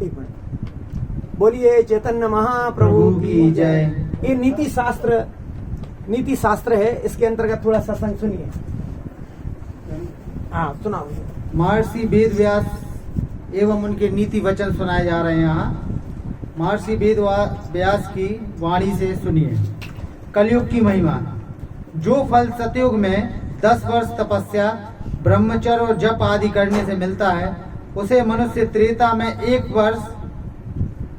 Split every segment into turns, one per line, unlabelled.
टिप्पणी। बोलिए चैतन्य महाप्रभु की जय। ये नीति शास्त्र है, इसके अंतर्गत थोड़ा सत्संग सुनिए। हाँ सुनाओ।
महर्षि वेद व्यास एवं उनके नीति वचन सुनाए जा रहे हैं। यहाँ महर्षि वेद व्यास की वाणी से सुनिए। कलयुग की महिमा। जो फल सतयुग में 10 वर्ष तपस्या, ब्रह्मचर्य और जप आदि करने से मिलता है, उसे मनुष्य त्रेता में 1 वर्ष,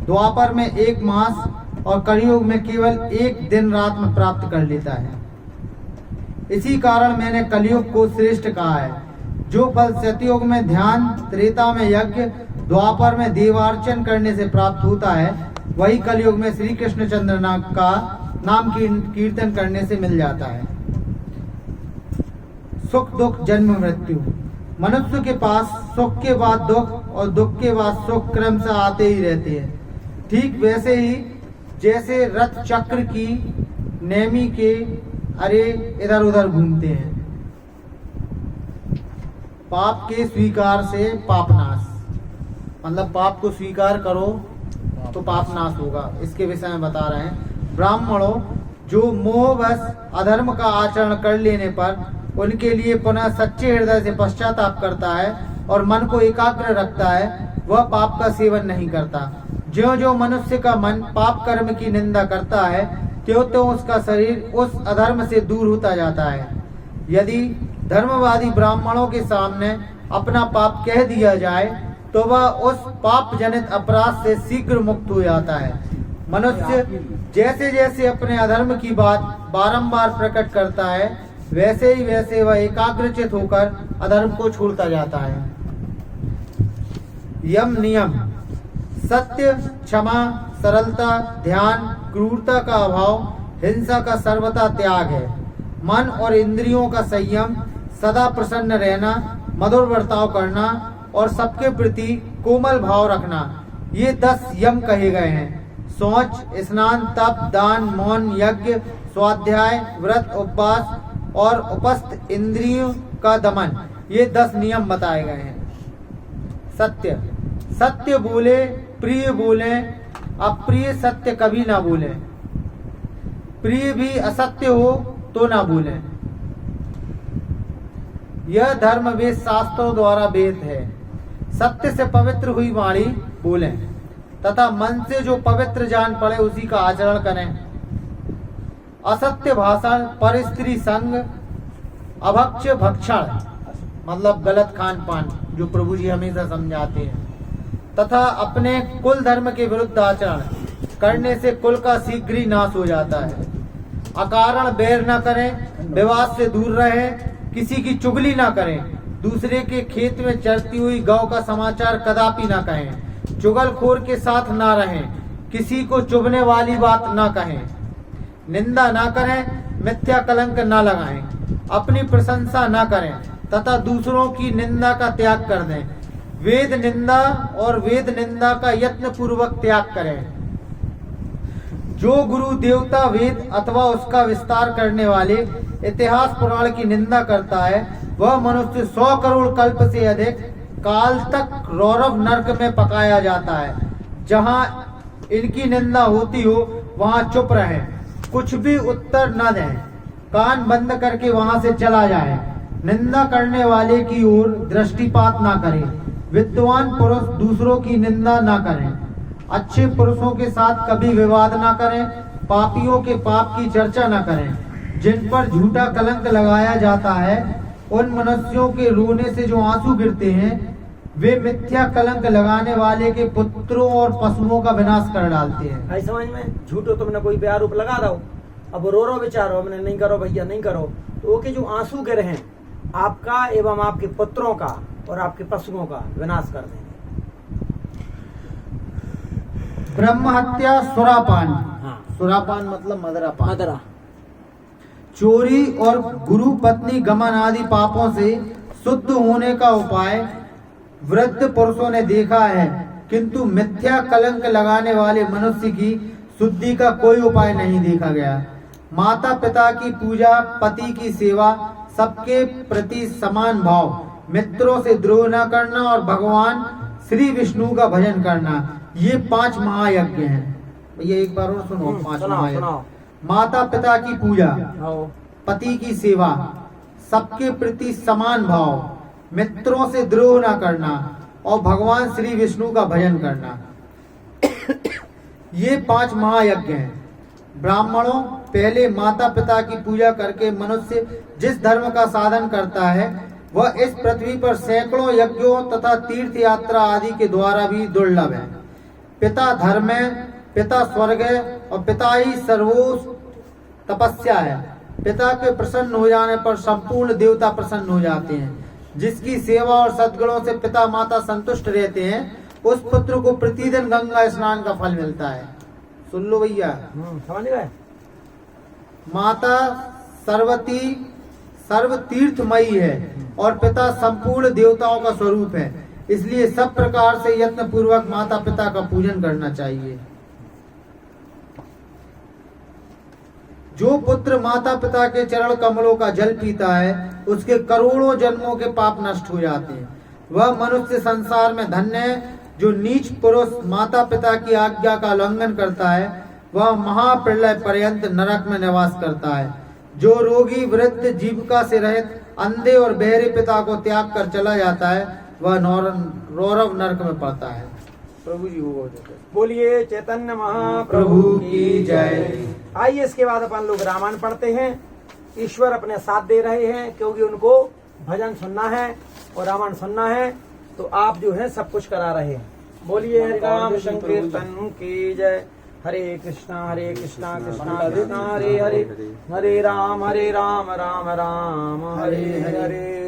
द्वापर में 1 मास और कलयुग में केवल 1 दिन रात में प्राप्त कर लेता है। इसी कारण मैंने कलयुग को श्रेष्ठ कहा है। जो फल सतयुग में ध्यान, त्रेता में यज्ञ, द्वापर में देवार्चन करने से प्राप्त होता है, वही कलयुग में श्री कृष्ण चंद्र नाम की कीर्तन करने से मिल जाता है। सुख दुख जन्म मृत्यु। मनुष्य के पास सुख के बाद दुख और दुख के बाद सुख क्रम से आते ही रहते हैं। ठीक वैसे ही जैसे रथ चक्र की नेमी के अरे इधर उधर घूमते हैं। पाप के स्वीकार से पाप नाश, मतलब पाप को स्वीकार करो तो पाप नाश होगा, इसके विषय में बता रहे हैं। ब्राह्मणों, जो मोहवश अधर्म का आचरण कर लेने पर उनके लिए पुनः सच्चे हृदय से पश्चाताप करता है और मन को एकाग्र रखता है, वह पाप का सेवन नहीं करता। ज्यों ज्यों मनुष्य का मन पाप कर्म की निंदा करता है, त्यों त्यों उसका शरीर उस अधर्म से दूर होता जाता है। यदि धर्मवादी ब्राह्मणों के सामने अपना पाप कह दिया जाए तो वह उस पाप जनित अपराध से शीघ्र मुक्त हो जाता है। मनुष्य जैसे जैसे अपने अधर्म की बात बारंबार प्रकट करता है, वैसे ही वैसे वह एकाग्रचित होकर अधर्म को छोड़ता जाता है। यम नियम। सत्य, क्षमा, सरलता, ध्यान, क्रूरता का अभाव, हिंसा का सर्वथा त्याग है। मन और इंद्रियों का संयम, सदा प्रसन्न रहना, मधुर बर्ताव करना और सबके प्रति कोमल भाव रखना, ये 10 यम कहे गए हैं। शौच, स्नान, तप, दान, मौन, यज्ञ, स्वाध्याय, व्रत, उपवास और उपस्थ इंद्रियों का दमन, ये 10 नियम बताए गए हैं। सत्य। सत्य बोले, प्रिय बोले, अप्रिय सत्य कभी ना बोले। प्रिय भी असत्य हो तो ना बोले। यह धर्म वेद शास्त्रों द्वारा वेद है। सत्य से पवित्र हुई वाणी बोले तथा मन से जो पवित्र जान पड़े उसी का आचरण करें। असत्य भाषण, पर स्त्री संग, अभक्ष्य भक्षण मतलब गलत खान पान, जो प्रभु जी हमेशा समझाते हैं, तथा अपने कुल धर्म के विरुद्ध आचरण करने से कुल का शीघ्र ही नाश हो जाता है। अकारण बैर न करें, विवाद से दूर रहें, किसी की चुगली ना करें, दूसरे के खेत में चरती हुई गौ का समाचार कदापि ना कहें, चुगलखोर के साथ ना रहें, किसी को चुभने वाली बात ना कहें, निंदा ना करें, मिथ्या कलंक ना लगाएं, अपनी प्रशंसा ना करें तथा दूसरों की निंदा का त्याग कर दें। वेद निंदा और वेद निंदा का यत्न पूर्वक त्याग करें। जो गुरु देवता वेद अथवा उसका विस्तार करने वाले इतिहास पुराण की निंदा करता है, वह मनुष्य 100 करोड़ कल्प से अधिक काल तक रौरव नरक में पकाया जाता है। जहाँ इनकी निंदा होती हो वहाँ चुप रहें, कुछ भी उत्तर न दें, कान बंद करके वहाँ से चला जाए। निंदा करने वाले की ओर दृष्टिपात ना करें। विद्वान पुरुष दूसरों की निंदा ना करें। अच्छे पुरुषों के साथ कभी विवाद ना करें। पापियों के पाप की चर्चा ना करें। जिन पर झूठा कलंक लगाया जाता है, उन मनुष्यों के रोने से जो आंसू गिरते हैं, वे मिथ्या कलंक लगाने वाले के पुत्रों और पशुओं का विनाश कर डालते हैं।
आई समझ में? झूठो तुमने कोई भी आरोप लगा रहा हो, अब रो रो बेचारो, हमने नहीं करो भैया नहीं करो, तो वो के जो आंसू गिरे हैं आपका एवं आपके पुत्रों का और आपके पशुओं का विनाश कर देंगे।
ब्रह्म हत्या, सुरापान।
हाँ।
सुरापान मतलब मदरापान।
मदरा।
चोरी और गुरु पत्नी गमन आदि पापों से शुद्ध होने का उपाय वृद्ध पुरुषों ने देखा है, किंतु मिथ्या कलंक लगाने वाले मनुष्य की शुद्धि का कोई उपाय नहीं देखा गया। माता पिता की पूजा, पति की सेवा, सबके प्रति समान भाव, मित्रों से द्रोह न करना और भगवान श्री विष्णु का भजन करना। ये 5 महायज्ञ हैं। भैया एक बार और सुनो 5
सुनाओ
महायज्ञ।
सुनाओ।
माता पिता की पूजा,
आओ।
पति की सेवा, सबके प्रति समान भाव, मित्रों से द्रोह न करना और भगवान श्री विष्णु का भजन करना। ये 5 महायज्ञ हैं। ब्राह्मणों, पहले माता पिता की पूजा करके मनुष्य जिस धर्म का साधन करता है वह इस पृथ्वी पर सैकड़ों यज्ञों तथा तीर्थ यात्रा आदि के द्वारा भी दुर्लभ है। पिता धर्म है, पिता स्वर्ग है और पिता ही सर्वोच्च तपस्या है। पिता के प्रसन्न हो जाने पर संपूर्ण देवता प्रसन्न हो जाते हैं। जिसकी सेवा और सद्गुणों से पिता माता संतुष्ट रहते हैं उस पुत्र को प्रतिदिन गंगा स्नान का फल मिलता है। सुन लो भैया।
समझ गए।
माता सर्वती सर्व तीर्थमयी है और पिता संपूर्ण देवताओं का स्वरूप है। इसलिए सब प्रकार से यत्न पूर्वक माता पिता का पूजन करना चाहिए। जो पुत्र माता पिता के चरण कमलों का जल पीता है उसके करोड़ों जन्मों के पाप नष्ट हो जाते हैं। वह मनुष्य संसार में धन्य है। जो नीच पुरुष माता पिता की आज्ञा का उल्लंघन करता है वह महाप्रलय पर्यंत नरक में निवास करता है। जो रोगी, वृद्ध, जीविका से रहित, अंधे और बहरे पिता को त्याग कर चला जाता है वह रौरव नरक में पड़ता है। प्रभु जी वो
बोलिए चैतन्य महाप्रभु की जय। आइए इसके बाद अपन लोग रामायण पढ़ते हैं। ईश्वर अपने साथ दे रहे हैं क्योंकि उनको भजन सुनना है और रामायण सुनना है, तो आप जो है सब कुछ करा रहे हैं। बोलिए हरि राम संकीर्तन की जय। हरे कृष्णा कृष्णा कृष्णा हरे हरे, हरे राम राम राम हरे हरे।